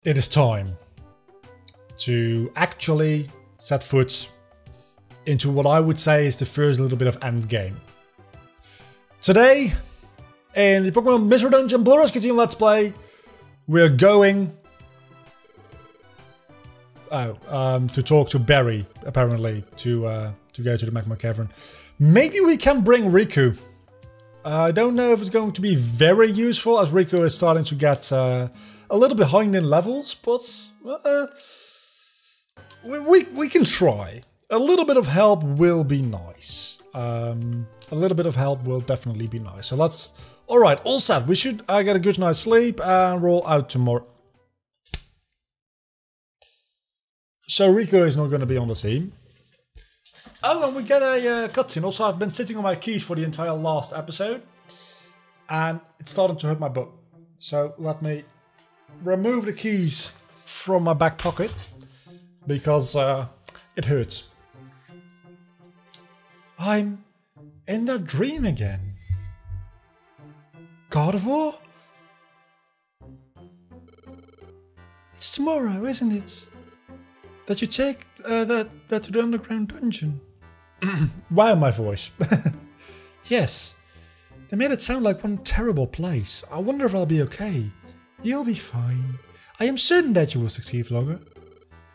It is time to actually set foot into what I would say is the first little bit of end game. Today, in the Pokemon Mystery Dungeon Blue Rescue Team Let's Play, we're going to talk to Barry, apparently, to go to the Magma Cavern. Maybe we can bring Riku. I don't know if it's going to be very useful, as Riku is starting to get a little behind in levels, but we can try. A little bit of help will be nice. A little bit of help will definitely be nice. So let's... Alright, all set. We should get a good night's sleep and roll out tomorrow. So Riku is not going to be on the team. Oh, and we get a cutscene. Also, I've been sitting on my keys for the entire last episode. And it's starting to hurt my butt. So let me remove the keys from my back pocket. Because it hurts. I'm in that dream again. God of War? It's tomorrow, isn't it? That you take that to the underground dungeon. Wow, my voice. Yes. They made it sound like one terrible place. I wonder if I'll be okay. You'll be fine. I am certain that you will succeed, Vlogger.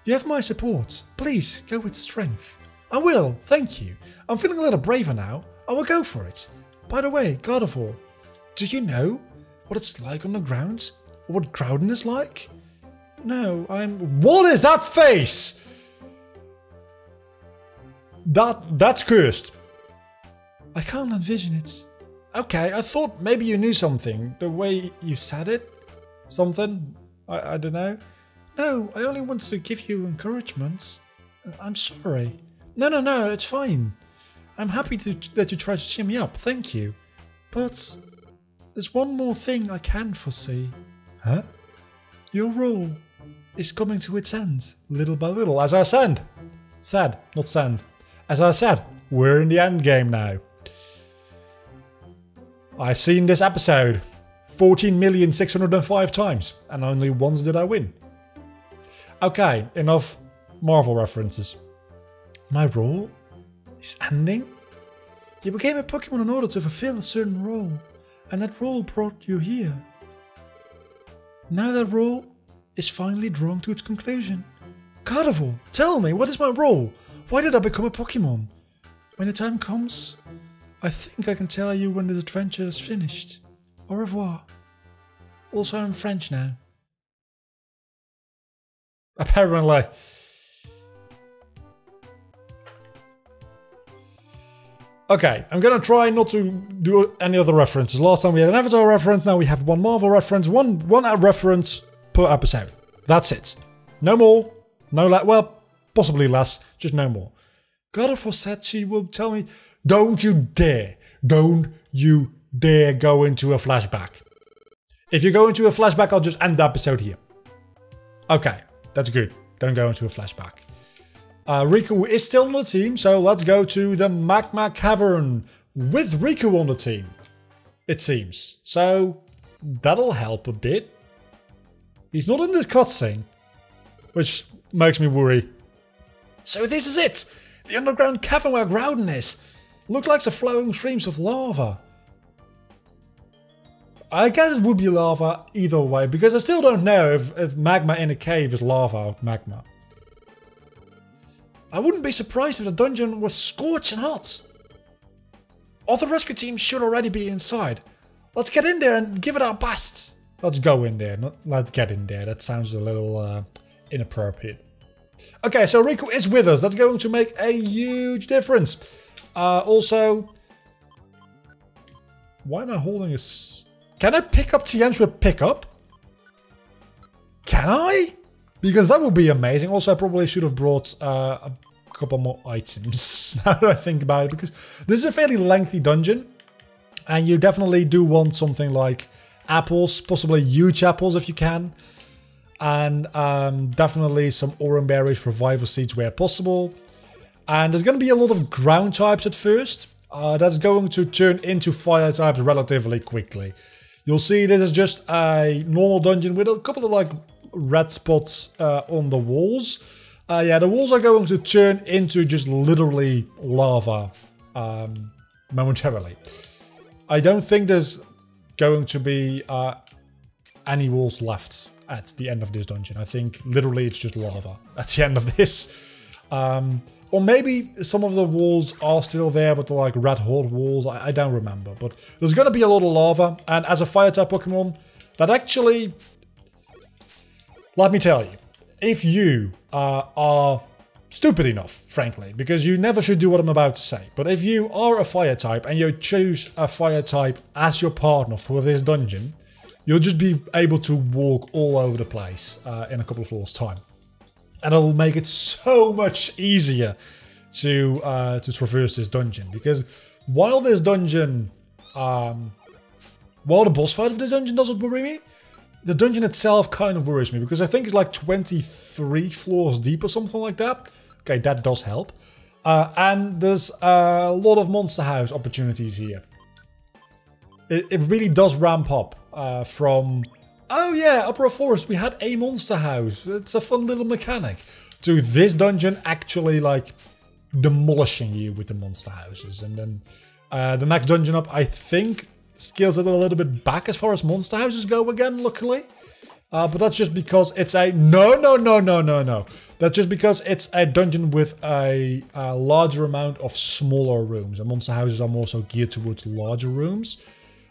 You have my support. Please, go with strength. I will, thank you. I'm feeling a little braver now. I will go for it. By the way, God of War, do you know what it's like on the ground? Or what Groudon is like? No, What is that face? That's cursed. I can't envision it. Okay, I thought maybe you knew something. The way you said it? Something? I don't know. No, I only wanted to give you encouragements. I'm sorry. No, it's fine. I'm happy that you tried to cheer me up, thank you. But there's one more thing I can foresee. Huh? Your role is coming to its end, little by little. As I said. Not send. As I said, we're in the end game now. I've seen this episode 14,605 times, and only once did I win. Okay, enough Marvel references. My role is ending? You became a Pokemon in order to fulfill a certain role, and that role brought you here. Now that role is finally drawing to its conclusion. God of War, tell me, what is my role? Why did I become a Pokemon? When the time comes, I think I can tell you when this adventure is finished. Au revoir. Also, I'm French now. Apparently. Okay, I'm gonna try not to do any other references. Last time we had an Avatar reference, now we have one Marvel reference, one reference per episode. That's it. No more, no less, well, possibly less, just no more. God of War said she will tell me, don't you dare go into a flashback. If you go into a flashback, I'll just end the episode here. Okay, that's good. Don't go into a flashback. Riku is still on the team, so let's go to the Magma Cavern with Riku on the team, it seems. So that'll help a bit. He's not in this cutscene, which makes me worry. So this is it! The underground cavern where Groudon is. Look like the flowing streams of lava. I guess it would be lava either way, because I still don't know if magma in a cave is lava or magma. I wouldn't be surprised if the dungeon was scorching hot. Other rescue teams should already be inside. Let's get in there and give it our best. Let's go in there, not let's get in there. That sounds a little inappropriate. Okay, so Riku is with us. That's going to make a huge difference. Also, why am I holding a... Can I pick up TMs with pickup? Can I? Because that would be amazing. Also, I probably should have brought a couple more items now that I think about it, because this is a fairly lengthy dungeon, and you definitely do want something like apples, possibly huge apples if you can, and definitely some orange berries, revival seeds where possible. And there's going to be a lot of ground types at first. That's going to turn into fire types relatively quickly. You'll see this is just a normal dungeon with a couple of like red spots on the walls. Yeah, the walls are going to turn into just literally lava momentarily. I don't think there's going to be any walls left at the end of this dungeon. I think literally it's just lava at the end of this. Or maybe some of the walls are still there, but they're like red hot walls. I don't remember. But there's going to be a lot of lava. And as a fire type Pokemon, that actually... Let me tell you. If you are stupid enough, frankly, because you never should do what I'm about to say. But if you are a fire type and you choose a fire type as your partner for this dungeon, you'll just be able to walk all over the place in a couple of floors' time. And it'll make it so much easier to traverse this dungeon. Because while this dungeon, while the boss fight of this dungeon doesn't worry me, the dungeon itself kind of worries me. Because I think it's like 23 floors deep or something like that. Okay, that does help. And there's a lot of monster house opportunities here. It really does ramp up from... Oh yeah, Upper Forest, we had a monster house. It's a fun little mechanic. To this dungeon actually like demolishing you with the monster houses. And then the next dungeon up, I think, scales it a little bit back as far as monster houses go again, luckily. But that's just because it's a... No. That's just because it's a dungeon with a larger amount of smaller rooms. And monster houses are more so geared towards larger rooms.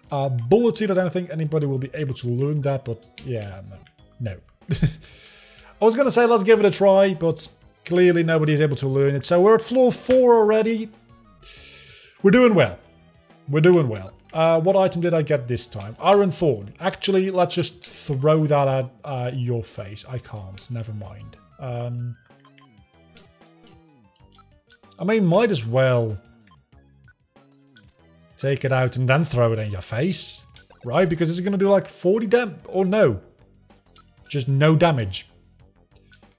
Bullet Seed, I don't think anybody will be able to learn that, but yeah, no. I was gonna say let's give it a try, but clearly nobody is able to learn it. So we're at floor 4 already. We're doing well. We're doing well. What item did I get this time? Iron Thorn. Actually, let's just throw that at your face. I can't. Never mind. I mean, might as well... take it out and then throw it in your face, right? Because it's going to do like 40 damage, or no. Just no damage.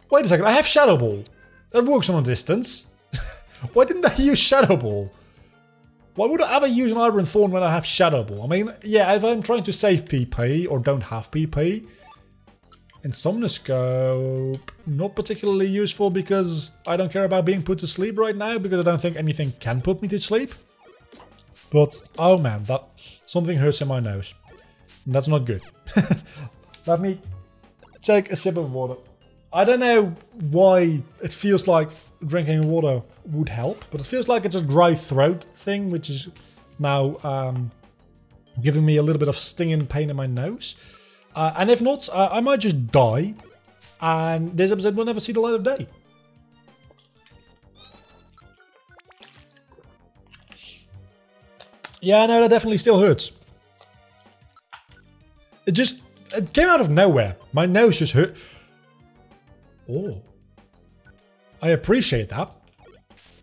Wait a second, I have Shadow Ball. That works on a distance. Why didn't I use Shadow Ball? Why would I ever use an Iron Thorn when I have Shadow Ball? I mean, yeah, if I'm trying to save PP or don't have PP, Insomnoscope, not particularly useful because I don't care about being put to sleep right now because I don't think anything can put me to sleep. But, oh man, that something hurts in my nose. And that's not good. Let me take a sip of water. I don't know why it feels like drinking water would help, but it feels like it's a dry throat thing, which is now giving me a little bit of stinging pain in my nose. And if not, I might just die, and this episode will never see the light of day. Yeah, no, that definitely still hurts. It came out of nowhere. My nose just hurt. Oh. I appreciate that.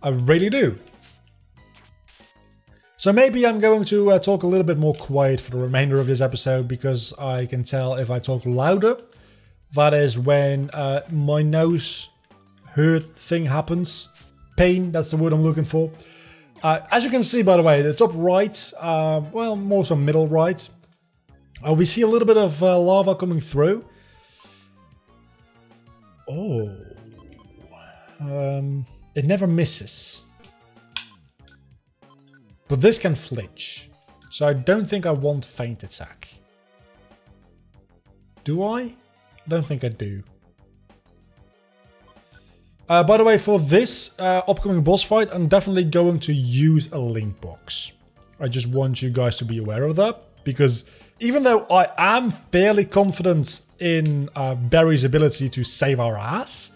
I really do. So maybe I'm going to talk a little bit more quiet for the remainder of this episode because I can tell if I talk louder, that is when my nose hurt thing happens. Pain, that's the word I'm looking for. As you can see, by the way, the top right, well, more so middle right, we see a little bit of lava coming through. Oh. It never misses. But this can flinch. So I don't think I want Feint Attack. Do I? I don't think I do. By the way, for this upcoming boss fight, I'm definitely going to use a link box. I just want you guys to be aware of that. Because even though I am fairly confident in Barry's ability to save our ass.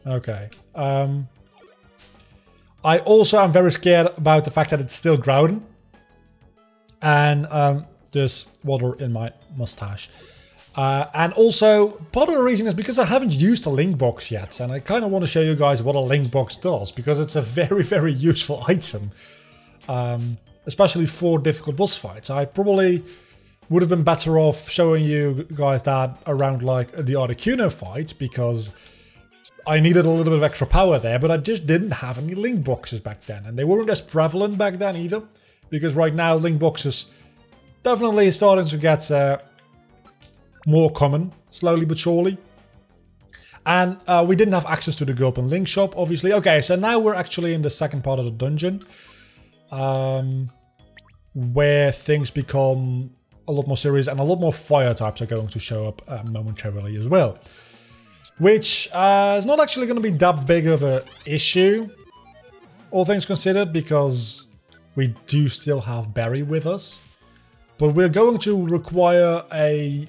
Okay. I also am very scared about the fact that it's still grounding. And there's water in my mustache. And also, part of the reason is because I haven't used a link box yet. And I kind of want to show you guys what a link box does. Because it's a very, very useful item. Especially for difficult boss fights. I probably would have been better off showing you guys that around like the Articuno fight. Because I needed a little bit of extra power there. But I just didn't have any link boxes back then. And they weren't as prevalent back then either. Because right now link boxes definitely starting to get more common, slowly but surely. And we didn't have access to the Go Up and Link shop, obviously. Okay, so now we're actually in the second part of the dungeon. Where things become a lot more serious and a lot more fire types are going to show up momentarily as well. Which is not actually going to be that big of an issue, all things considered, because we do still have Barry with us. But we're going to require a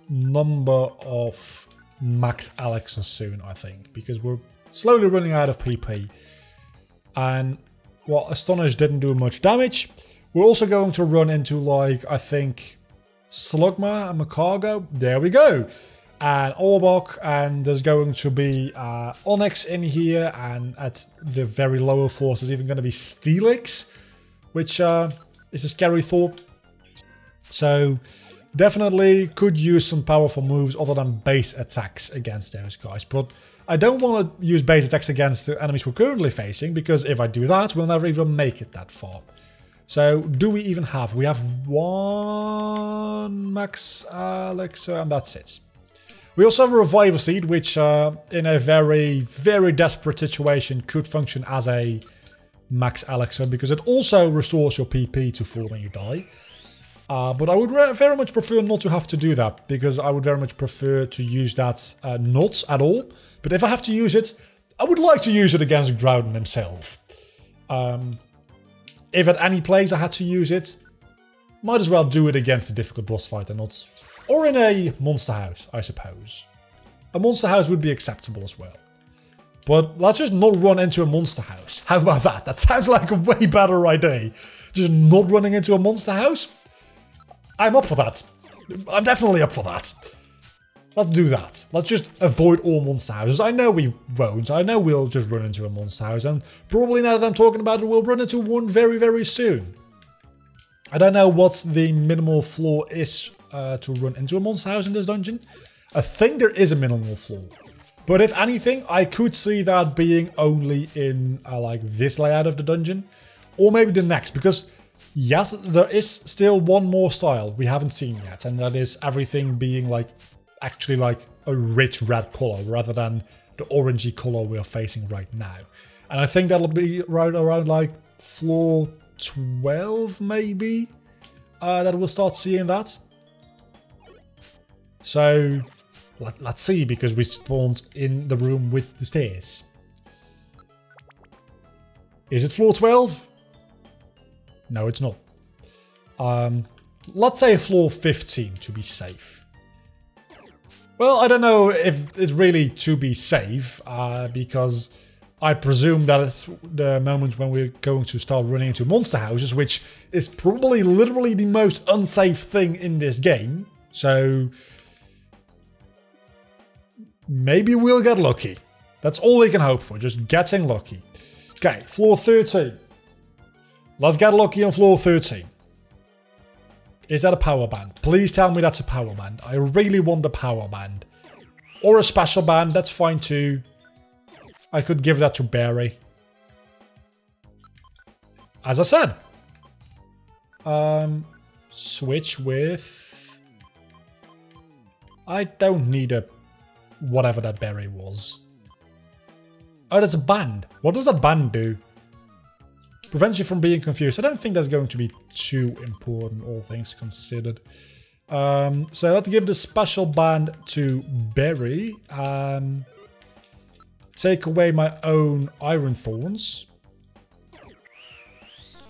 number of max elixirs soon, I think, because we're slowly running out of PP. And while Astonish didn't do much damage, we're also going to run into, like, I think, Slugma and Macargo. There we go. And Orbok, and there's going to be Onyx in here, and at the very lower floors there's even going to be Steelix, which is a scary thought. So definitely could use some powerful moves other than base attacks against those guys. But I don't want to use base attacks against the enemies we're currently facing, because if I do that, we'll never even make it that far. So, do we even have? We have one max elixir, and that's it. We also have a Reviver Seed, which in a very, very desperate situation could function as a max elixir, because it also restores your PP to full when you die. But I would very much prefer not to have to do that, because I would very much prefer to use that not at all. But if I have to use it, I would like to use it against Groudon himself. If at any place I had to use it, might as well do it against a difficult boss fight and not... Or in a monster house, I suppose. A monster house would be acceptable as well. But let's just not run into a monster house. How about that? That sounds like a way better idea. Just not running into a monster house? I'm up for that. I'm definitely up for that. Let's do that. Let's just avoid all monster houses. I know we won't. I know we'll just run into a monster house. And probably now that I'm talking about it, we'll run into one very, very soon. I don't know what the minimal floor is to run into a monster house in this dungeon. I think there is a minimal floor. But if anything, I could see that being only in like this layout of the dungeon. Or maybe the next. Because yes, there is still one more style we haven't seen yet. And that is everything being like... actually like a rich red color rather than the orangey color we are facing right now. And I think that'll be right around like floor 12 maybe that we'll start seeing that. So let's see, because we spawned in the room with the stairs. Is it floor 12? No, it's not. Let's say floor 15 to be safe. Well, I don't know if it's really to be safe, because I presume that it's the moment when we're going to start running into monster houses, which is probably literally the most unsafe thing in this game. So maybe we'll get lucky. That's all we can hope for, just getting lucky. Okay, floor 13. Let's get lucky on floor 13. Is that a power band? Please tell me that's a power band. I really want the power band. Or a special band, that's fine too. I could give that to Barry. As I said. Switch with... I don't need a... whatever that Barry was. Oh, that's a band. What does that band do? Prevents you from being confused. I don't think that's going to be too important, all things considered. So let's give the special band to Barry. Take away my own Iron Thorns.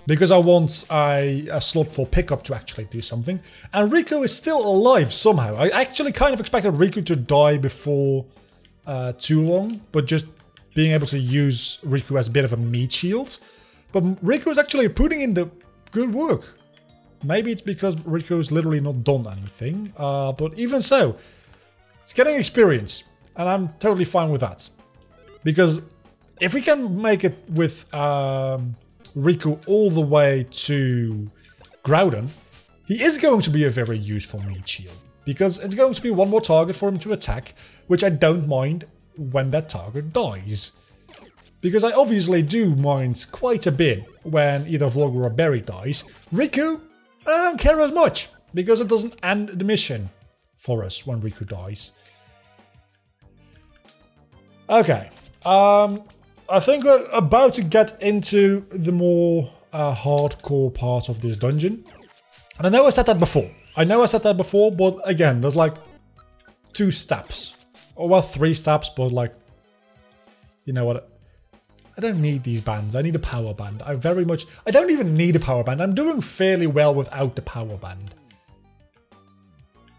Because I want a slot for pickup to actually do something. And Riku is still alive somehow. I actually kind of expected Riku to die before too long. But just being able to use Riku as a bit of a meat shield. But Riku is actually putting in the good work. Maybe it's because Riku's literally not done anything. But even so, it's getting experience. And I'm totally fine with that. Because if we can make it with Riku all the way to Groudon, he is going to be a very useful meat shield. Because it's going to be one more target for him to attack, which I don't mind when that target dies. Because I obviously do mind quite a bit when either Vlogger or Barry dies. Riku, I don't care as much, because it doesn't end the mission for us when Riku dies. Okay. I think we're about to get into the more hardcore part of this dungeon. And I know I said that before. But again, there's like 2 steps. Or well, 3 steps, but like, you know what? I don't need these bands. I need a power band. I don't even need a power band. I'm doing fairly well without the power band.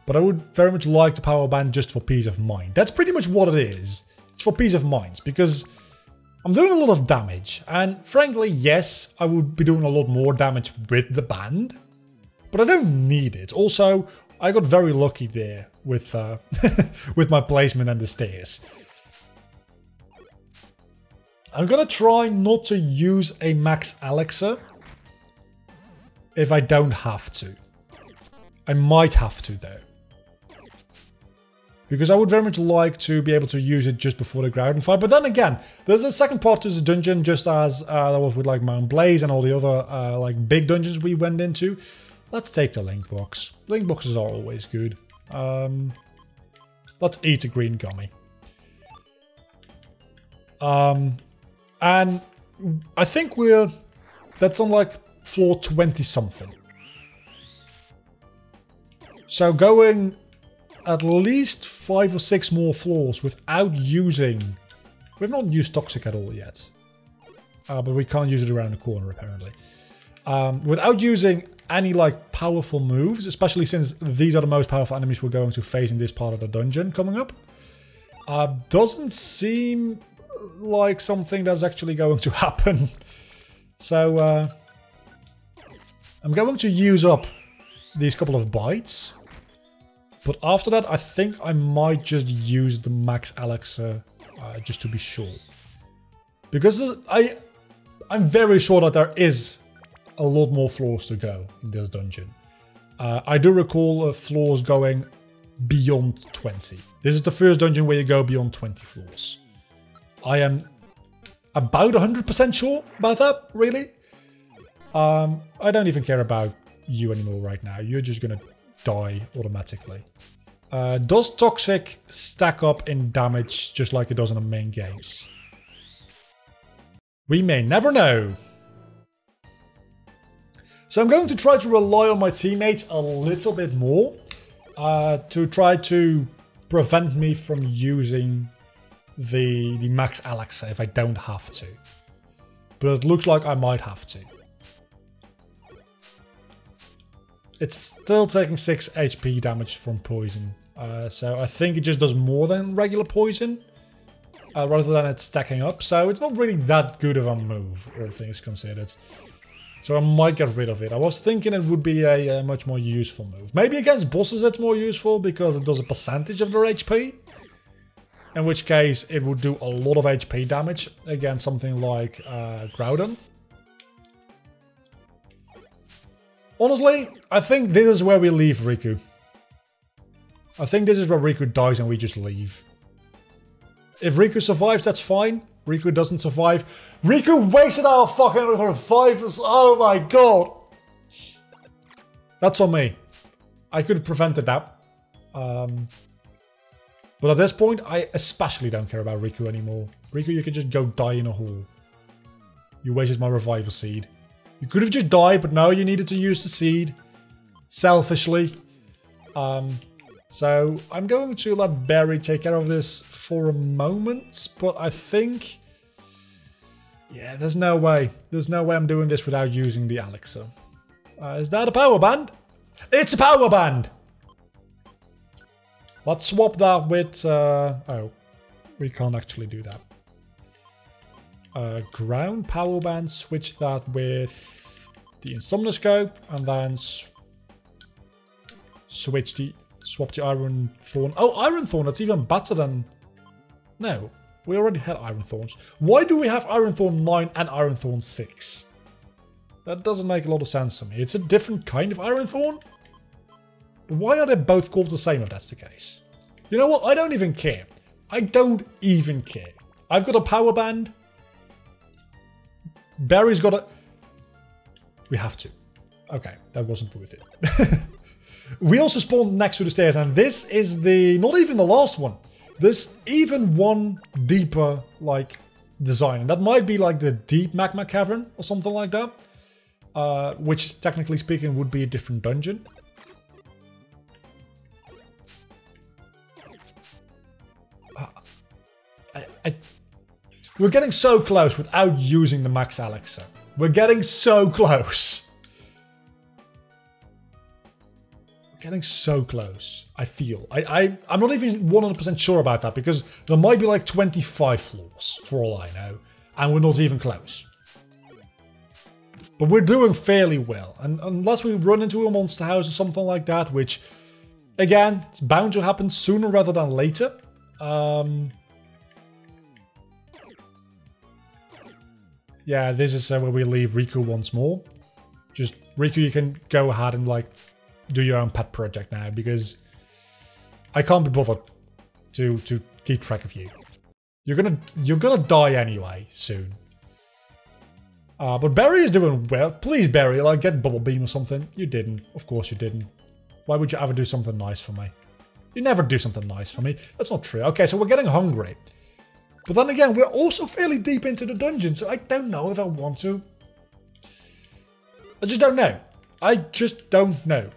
But I would very much like the power band just for peace of mind. That's pretty much what it is. It's for peace of mind, because I'm doing a lot of damage. And frankly, yes, I would be doing a lot more damage with the band. But I don't need it. Also, I got very lucky there with with my placement and the stairs. I'm gonna try not to use a max elixir if I don't have to. I might have to though. Because I would very much like to be able to use it just before the ground fight. But then again, there's a second part to this dungeon, just as that was with like Mount Blaze and all the other like big dungeons we went into. Let's take the link box. Link boxes are always good. Let's eat a green gummy. And I think that's on like floor 20 something. So going at least 5 or 6 more floors without using... We've not used Toxic at all yet. But we can't use it around the corner apparently. Without using any like powerful moves, especially since these are the most powerful enemies we're going to face in this part of the dungeon coming up. Doesn't seem like something that's actually going to happen. So I'm going to use up these couple of bites. But after that, I think I might just use the max elixir just to be sure. Because I'm very sure that there is a lot more floors to go in this dungeon. I do recall floors going beyond 20. This is the first dungeon where you go beyond 20 floors. I am about 100% sure about that, really. I don't even care about you anymore right now. You're just gonna die automatically. Does Toxic stack up in damage just like it does in the main games? We may never know. So I'm going to try to rely on my teammates a little bit more to try to prevent me from using the max elixir if I don't have to. But it looks like I might have to. It's still taking 6 HP damage from poison. So I think it just does more than regular poison. Rather than it stacking up. So it's not really that good of a move, all things considered. So I might get rid of it. I was thinking it would be a much more useful move. Maybe against bosses it's more useful because it does a percentage of their HP. In which case it would do a lot of HP damage against something like Groudon. Honestly, I think this is where we leave Riku. I think this is where Riku dies and we just leave. If Riku survives, that's fine. Riku doesn't survive. Riku wasted our fucking revivals. Oh my god. That's on me. I could have prevented that. But at this point, I especially don't care about Riku anymore. Riku, you could just go die in a hole. You wasted my revival seed. You could have just died, but no, you needed to use the seed. Selfishly. So I'm going to let Barry take care of this for a moment, but I think... Yeah, there's no way. There's no way I'm doing this without using the elixir. Is that a power band? It's a power band! Let's swap that with... oh, we can't actually do that. Ground power band, switch that with the Insomnoscope, and then swap the Iron Thorn. Oh, Iron Thorn, that's even better than... No, we already had Iron Thorns. Why do we have Iron Thorn 9 and Iron Thorn 6? That doesn't make a lot of sense to me. It's a different kind of Iron Thorn? But why are they both called the same if that's the case? You know what? I don't even care. I don't even care. I've got a power band. Barry's got a... We have to. Okay, that wasn't worth it. We also spawned next to the stairs, and this is the... not even the last one. This even one deeper, like, design. And that might be like the deep magma cavern or something like that. Which, technically speaking, would be a different dungeon. We're getting so close without using the max elixir. We're getting so close. We're getting so close, I feel. I'm not even 100% sure about that, because there might be like 25 floors, for all I know. And we're not even close. But we're doing fairly well. And unless we run into a monster house or something like that, which, again, it's bound to happen sooner rather than later. Yeah, this is where we leave Riku once more. Just, Riku, you can go ahead and, like, do your own pet project now, because I can't be bothered to keep track of you. You're gonna die anyway, soon. But Barry is doing well. Please, Barry, like, get Bubble Beam or something. You didn't. Of course you didn't. Why would you ever do something nice for me? You never do something nice for me. That's not true. Okay, so we're getting hungry. But then again, we're also fairly deep into the dungeon, so I don't know if I want to. I just don't know. I just don't know.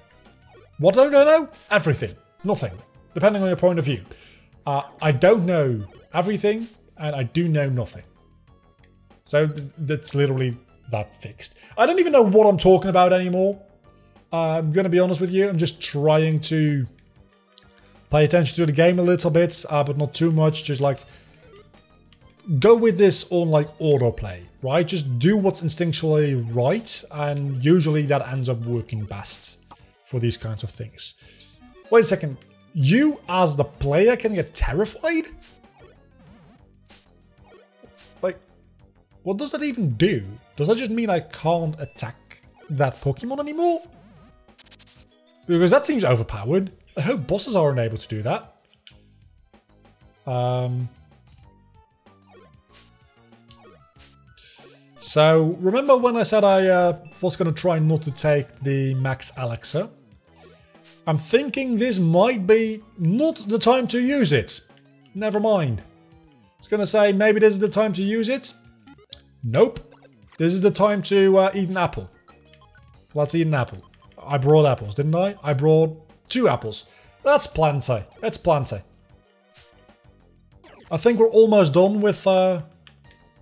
What don't I know? Everything. Nothing. Depending on your point of view. I don't know everything, and I do know nothing. So that's literally that fixed. I don't even know what I'm talking about anymore. I'm going to be honest with you. I'm just trying to pay attention to the game a little bit, but not too much. Just like... go with this on like autoplay, right? Just do what's instinctually right, and usually that ends up working best for these kinds of things. Wait a second, you as the player can get terrified? Like, what does that even do? Does that just mean I can't attack that Pokemon anymore? Because that seems overpowered. I hope bosses aren't able to do that. So, remember when I said I was going to try not to take the max elixir? I'm thinking this might be not the time to use it. Never mind. I was going to say maybe this is the time to use it. Nope. This is the time to eat an apple. Let's eat an apple. I brought apples, didn't I? I brought 2 apples. That's plenty. That's plenty. I think we're almost done with...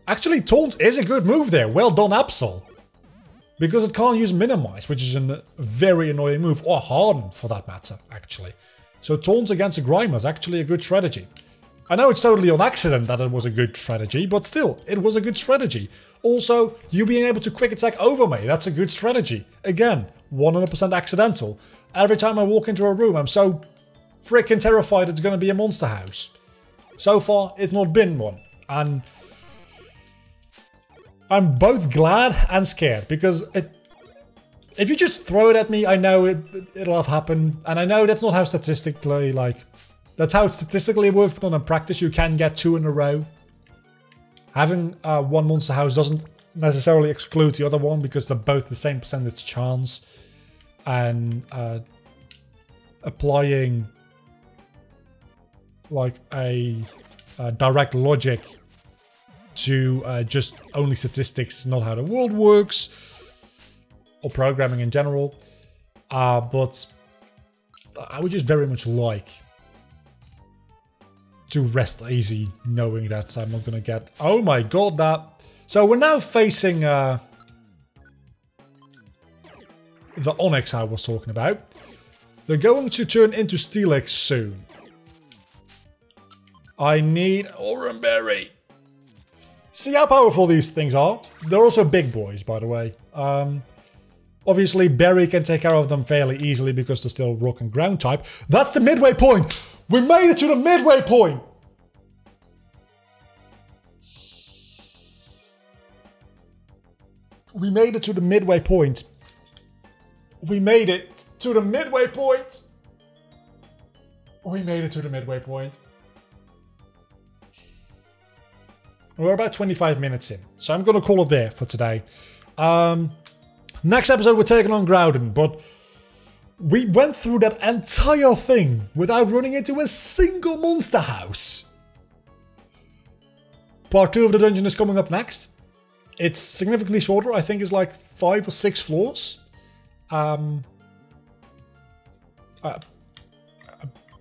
Actually, Taunt is a good move there. Well done, Absol. Because it can't use Minimize, which is a very annoying move. Or Harden, for that matter, actually. So Taunt against a Grimer is actually a good strategy. I know it's totally on accident that it was a good strategy, but still, it was a good strategy. Also, you being able to quick attack over me, that's a good strategy. Again, 100% accidental. Every time I walk into a room, I'm so freaking terrified it's going to be a monster house. So far, it's not been one. And... I'm both glad and scared, because if you just throw it at me, I know it'll have happened, and I know that's not how statistically, like, that's how it statistically works, but in practice you can get 2 in a row. Having one monster house doesn't necessarily exclude the other one, because they're both the same percentage chance, and applying like a direct logic to just only statistics is not how the world works, or programming in general, but I would just very much like to rest easy knowing that I'm not gonna get... Oh my god, that... So we're now facing the Onyx I was talking about. They're going to turn into Steelix soon. I need Oran Berry. See how powerful these things are? They're also big boys, by the way. Obviously, Berry can take care of them fairly easily because they're still rock and ground type. That's the midway point! We made it to the midway point! We made it to the midway point. We made it to the midway point! We made it to the midway point. We're about 25 minutes in, so I'm going to call it there for today. Next episode we're taking on Groudon, but We went through that entire thing without running into a single monster house. Part 2 of the dungeon is coming up next. It's significantly shorter. I think it's like 5 or 6 floors.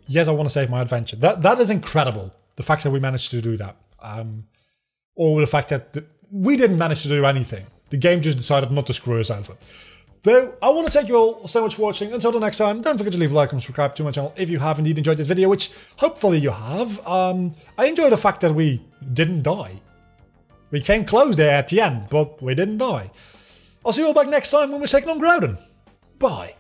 Yes, I want to save my adventure. That is incredible. The fact that we managed to do that. Or the fact that we didn't manage to do anything. The game just decided not to screw us over. Though, I want to thank you all so much for watching. Until the next time, don't forget to leave a like and subscribe to my channel if you have indeed enjoyed this video, which hopefully you have. I enjoy the fact that we didn't die. We came close there at the end, but we didn't die. I'll see you all back next time when we're taking on Groudon. Bye.